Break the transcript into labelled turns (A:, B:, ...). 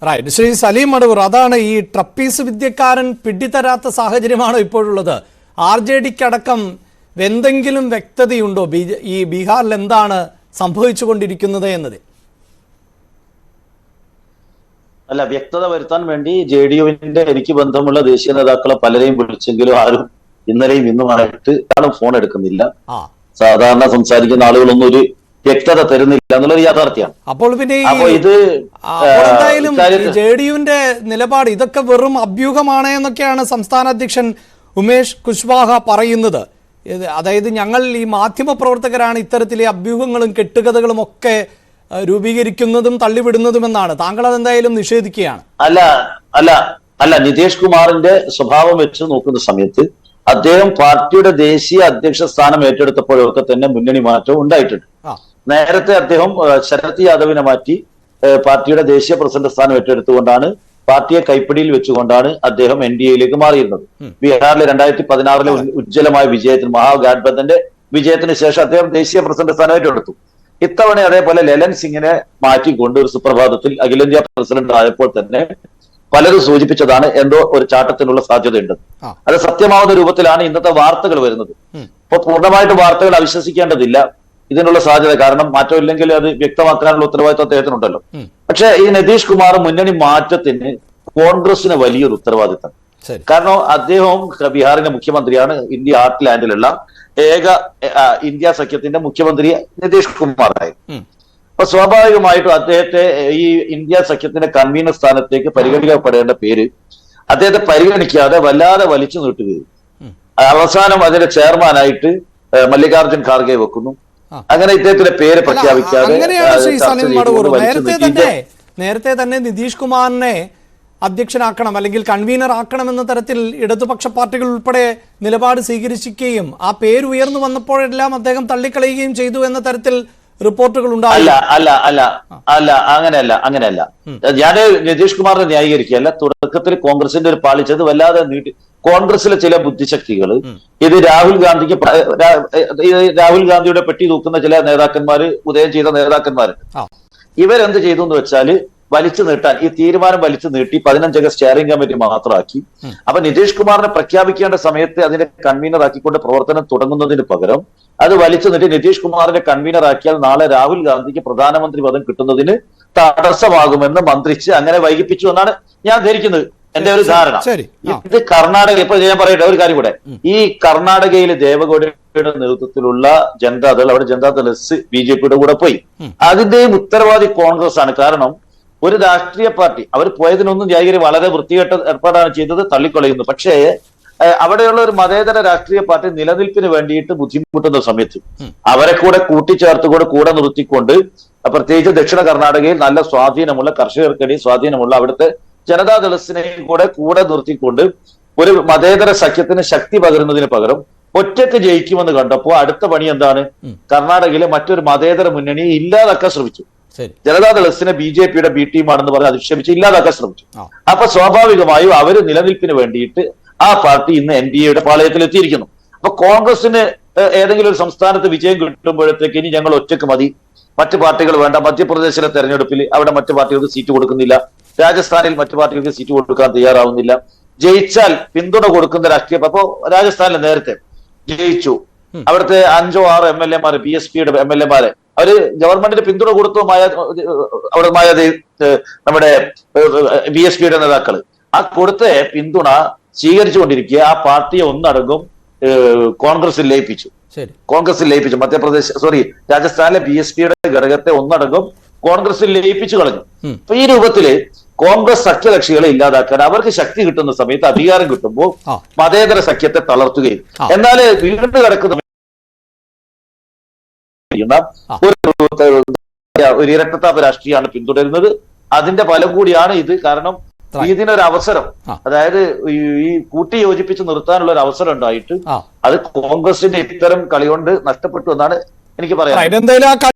A: Right. Shri Saleem Madavoor, അതാണ് ഈ trapeze വിദ്യക്കാരൻ പിടിതരാത്ത സാഹചര്യമാണോ ഇപ്പോഴുള്ളത്? RJDക്കടക്കം എന്തെങ്കിലും വ്യക്തതയുണ്ടോ ഈ ബീഹാറിൽ എന്താണ് സംഭവിച്ചുകൊണ്ടിരിക്കുന്നത് എന്നതിൽ?
B: അല്ല, വ്യക്തത വരുത്താൻ വേണ്ടി JDUവിന്റെ എനിക്ക് ബന്ധമുള്ള ദേശീയ നേതാക്കളെ പലരെയും വിളിച്ചെങ്കിലും ആരും ഇന്നലെയും ഇന്നുമായിട്ട് ഫോൺ എടുക്കുന്നില്ല. സാധാരണ സംസാരിക്കുന്ന ആളുകളൊന്നും ഒരു വ്യക്തത തരുന്നില്ല എന്നുള്ളത് യാഥാർത്ഥ്യമാണ്.
A: അപ്പോൾ പിന്നെ
B: ഇത്
A: എന്തായാലും JDUവിന്റെ നിലപാട് ഇതൊക്കെ വെറും അഭ്യൂഹമാണ് എന്നൊക്കെയാണ് സംസ്ഥാന അധ്യക്ഷൻ ഉമേഷ് കുശ്വാഹ പറയുന്നത്. അതായത് ഞങ്ങൾ ഈ മാധ്യമ പ്രവർത്തകരാണ് ഇത്തരത്തിലെ അഭ്യൂഹങ്ങളും കെട്ടുകഥകളും ഒക്കെ രൂപീകരിക്കുന്നതും തള്ളിവിടുന്നതുമെന്നാണ്. താങ്കൾ അതെന്തായാലും നിഷേധിക്കുകയാണ്.
B: അല്ല നിതീഷ് കുമാറിന്റെ സ്വഭാവം വെച്ച് നോക്കുന്ന സമയത്ത് അദ്ദേഹം പാർട്ടിയുടെ ദേശീയ അധ്യക്ഷ സ്ഥാനം ഏറ്റെടുത്തപ്പോഴൊക്കെ തന്നെ മുന്നണി മാറ്റം ഉണ്ടായിട്ടുണ്ട്. നേരത്തെ അദ്ദേഹം ശരത് യാദവിനെ മാറ്റി പാർട്ടിയുടെ ദേശീയ പ്രസിഡന്റ് സ്ഥാനം ഏറ്റെടുത്തുകൊണ്ടാണ് പാർട്ടിയെ കൈപ്പിടിയിൽ വെച്ചുകൊണ്ടാണ് അദ്ദേഹം NDAയിലേക്ക് മാറിയിരുന്നത്. ബീഹാറിലെ 2016 ഉജ്ജ്വലമായ വിജയത്തിന്, മഹാഗാഠ്ബന്ധന്റെ വിജയത്തിന് ശേഷം അദ്ദേഹം ദേശീയ പ്രസിഡന്റ് സ്ഥാനം ഏറ്റെടുത്തു. ഇത്തവണ അതേപോലെ ലലൻ സിംഗിനെ മാറ്റിക്കൊണ്ട് ഒരു സുപ്രഭാതത്തിൽ അഖിലേന്ത്യാ പ്രസിഡന്റ് ആയപ്പോൾ തന്നെ പലരും സൂചിപ്പിച്ചതാണ് എന്തോ ഒരു ചാട്ടത്തിനുള്ള സാധ്യതയുണ്ട്. അത് സത്യമാവുന്ന രൂപത്തിലാണ് ഇന്നത്തെ വാർത്തകൾ വരുന്നത്. അപ്പൊ പൂർണ്ണമായിട്ട് വാർത്തകൾ അവിശ്വസിക്കേണ്ടതില്ല. ഇതിനുള്ള സാധ്യത, കാരണം മാറ്റമില്ലെങ്കിൽ അത് വ്യക്തമാക്കാനുള്ള ഉത്തരവാദിത്വം അദ്ദേഹത്തിനുണ്ടല്ലോ. പക്ഷെ ഈ നിതീഷ് കുമാർ മുന്നണി മാറ്റത്തിന് കോൺഗ്രസിന് വലിയൊരു ഉത്തരവാദിത്തം. കാരണം അദ്ദേഹം ബീഹാറിന്റെ മുഖ്യമന്ത്രിയാണ്. ഇന്ത്യ ഹാർട്ട്ലാൻഡിലുള്ള ഏക ഇന്ത്യ സഖ്യത്തിന്റെ മുഖ്യമന്ത്രി നിതീഷ് കുമാറായി. അപ്പൊ സ്വാഭാവികമായിട്ടും അദ്ദേഹത്തെ ഈ ഇന്ത്യ സഖ്യത്തിന്റെ കൺവീനർ സ്ഥാനത്തേക്ക് പരിഗണിക്കപ്പെടേണ്ട പേര് അദ്ദേഹത്തെ പരിഗണിക്കാതെ വല്ലാതെ വലിച്ചു നീട്ടുകയും അവസാനം അതിന്റെ ചെയർമാനായിട്ട് മല്ലികാർജുൻ ഖാർഗെ വെക്കുന്നു. അങ്ങനെ ഇദ്ദേഹത്തിന്റെ പേര് പ്രഖ്യാപിക്കാതെ
A: നേരത്തെ തന്നെ നിതീഷ് കുമാറിനെ അധ്യക്ഷനാക്കണം അല്ലെങ്കിൽ കൺവീനർ ആക്കണം എന്ന തരത്തിൽ ഇടതുപക്ഷ പാർട്ടികൾ ഉൾപ്പെടെ നിലപാട് സ്വീകരിക്കുകയും ആ പേര് ഉയർന്നു വന്നപ്പോഴെല്ലാം അദ്ദേഹം തള്ളിക്കളയുകയും ചെയ്തു എന്ന തരത്തിൽ റിപ്പോർട്ടുകൾ ഉണ്ടായി.
B: അങ്ങനെയല്ല. ഞാൻ നിതീഷ് കുമാറിനെ ന്യായീകരിക്കുകയല്ല. തുടക്കത്തിൽ കോൺഗ്രസിന്റെ ഒരു പാളിച്ചത് വല്ലാതെ നീട്ടി. കോൺഗ്രസിലെ ചില ബുദ്ധിശക്തികൾ ഇത് രാഹുൽ ഗാന്ധിയുടെ പെട്ടി തൂക്കുന്ന ചില നേതാക്കന്മാര്, ഉദയം ചെയ്ത നേതാക്കന്മാര്, ഇവരെന്ത് ചെയ്തു എന്ന് വെച്ചാല് വലിച്ചു നീട്ടാൻ ഈ തീരുമാനം വലിച്ചു നീട്ടി 15 സ്റ്റിയറിംഗ് കമ്മിറ്റി മാത്രമാക്കി. അപ്പൊ നിതീഷ് കുമാറിനെ പ്രഖ്യാപിക്കേണ്ട സമയത്ത് അതിന്റെ കൺവീനർ ആക്കിക്കൊണ്ട് പ്രവർത്തനം തുടങ്ങുന്നതിന് പകരം അത് വലിച്ചു നീട്ടി നിതീഷ് കുമാറിനെ കൺവീനർ ആക്കിയാൽ നാളെ രാഹുൽ ഗാന്ധിക്ക് പ്രധാനമന്ത്രി പദം കിട്ടുന്നതിന് തടസ്സമാകുമെന്ന് മന്ത്രിച്ച് അങ്ങനെ വൈകിപ്പിച്ചു എന്നാണ് ഞാൻ ധരിക്കുന്നത്. എന്റെ ഒരു ധാരണ. ഇത് കർണാടക, ഇപ്പൊ ഞാൻ പറയട്ടെ ഒരു കാര്യം കൂടെ. ഈ കർണാടകയിലെ ദേവഗൌഡയുടെ നേതൃത്വത്തിലുള്ള ജനതാദൾ, അവിടെ ജനതാദൾ എസ് BJPയുടെ കൂടെ പോയി. അതിന്റെയും ഉത്തരവാദി കോൺഗ്രസ് ആണ്. കാരണം ഒരു രാഷ്ട്രീയ പാർട്ടി അവർ പോയതിനൊന്നും ന്യായീകരി വളരെ വൃത്തികെട്ട ഏർപ്പാടാണ് ചെയ്തത്, തള്ളിക്കളയുന്നു. പക്ഷേ അവിടെയുള്ള ഒരു മതേതര രാഷ്ട്രീയ പാർട്ടി നിലനിൽപ്പിന് വേണ്ടിയിട്ട് ബുദ്ധിമുട്ടുന്ന സമയത്ത് അവരെ കൂടെ കൂട്ടിച്ചേർത്തുകൊണ്ട് കൂടെ നിർത്തിക്കൊണ്ട്, പ്രത്യേകിച്ച് ദക്ഷിണ കർണാടകയിൽ നല്ല സ്വാധീനമുള്ള, കർഷകർക്കിടയിൽ സ്വാധീനമുള്ള അവിടുത്തെ ജനതാദളസിനെയും കൂടെ നിർത്തിക്കൊണ്ട് ഒരു മതേതര സഖ്യത്തിന് ശക്തി പകരുന്നതിന് പകരം ഒറ്റയ്ക്ക് ജയിക്കുമെന്ന് കണ്ടപ്പോ അടുത്ത പണി എന്താണ്? കർണാടകയിലെ മറ്റൊരു മതേതര മുന്നണിയെ ഇല്ലാതാക്കാൻ ശ്രമിച്ചു. ജനതാദളസിനെ BJPയുടെ B ടീമാണെന്ന് പറഞ്ഞ് അധിക്ഷേപിച്ച് ഇല്ലാതാക്കാൻ ശ്രമിച്ചു. അപ്പൊ സ്വാഭാവികമായും അവര് നിലനിൽപ്പിന് വേണ്ടിയിട്ട് ആ പാർട്ടി ഇന്ന് NDAയുടെ പാളയത്തിൽ എത്തിയിരിക്കുന്നു. അപ്പൊ കോൺഗ്രസിന് ഏതെങ്കിലും ഒരു സംസ്ഥാനത്ത് വിജയം കിട്ടുമ്പോഴത്തേക്ക് ഇനി ഞങ്ങൾ ഒറ്റയ്ക്ക് മതി, മറ്റു പാർട്ടികൾ വേണ്ട. മധ്യപ്രദേശിലെ തെരഞ്ഞെടുപ്പിൽ അവിടെ മറ്റു പാർട്ടികൾക്ക് സീറ്റ് കൊടുക്കുന്നില്ല, രാജസ്ഥാനിൽ മറ്റു പാർട്ടികൾക്ക് സീറ്റ് കൊടുക്കാൻ തയ്യാറാവുന്നില്ല, ജയിച്ചാൽ പിന്തുണ കൊടുക്കുന്ന രാഷ്ട്രീയ. അപ്പോ രാജസ്ഥാനിൽ നേരത്തെ ജയിച്ചു, അവിടുത്തെ 5 or 6 MLA-മാർ BSPയുടെ MLA-മാരെ അവര് ഗവൺമെന്റിന് പിന്തുണ കൊടുത്തു. അവിടെ നമ്മുടെ BSPയുടെ നേതാക്കള് ആ കൊടുത്ത പിന്തുണ സ്വീകരിച്ചുകൊണ്ടിരിക്കുക. ആ പാർട്ടിയെ ഒന്നടങ്കം കോൺഗ്രസിൽ ലയിപ്പിച്ചു. രാജസ്ഥാനിലെ BSPയുടെ ഘടകത്തെ ഒന്നടങ്കം കോൺഗ്രസിൽ ലയിപ്പിച്ചു കളഞ്ഞു. അപ്പൊ ഈ രൂപത്തില് കോൺഗ്രസ് സഖ്യകക്ഷികളെ ഇല്ലാതാക്കാൻ അവർക്ക് ശക്തി കിട്ടുന്ന സമയത്ത്, അധികാരം കിട്ടുമ്പോൾ മതേതര സഖ്യത്തെ തളർത്തുകയും എന്നാൽ വീണ്ടും കിടക്കുന്ന ഒരു ഇരട്ടത്താപ്പ് രാഷ്ട്രീയമാണ് പിന്തുടരുന്നത്. അതിന്റെ ഫലം കൂടിയാണ് ഇത്. കാരണം ഇതിനൊരു അവസരം, അതായത് ഈ കൂട്ടി യോജിപ്പിച്ച് നിർത്താനുള്ള ഒരു അവസരം ഉണ്ടായിട്ട് അത് കോൺഗ്രസിന്റെ ഇത്തരം കളി കൊണ്ട് നഷ്ടപ്പെട്ടു എന്നാണ് എനിക്ക് പറയാം.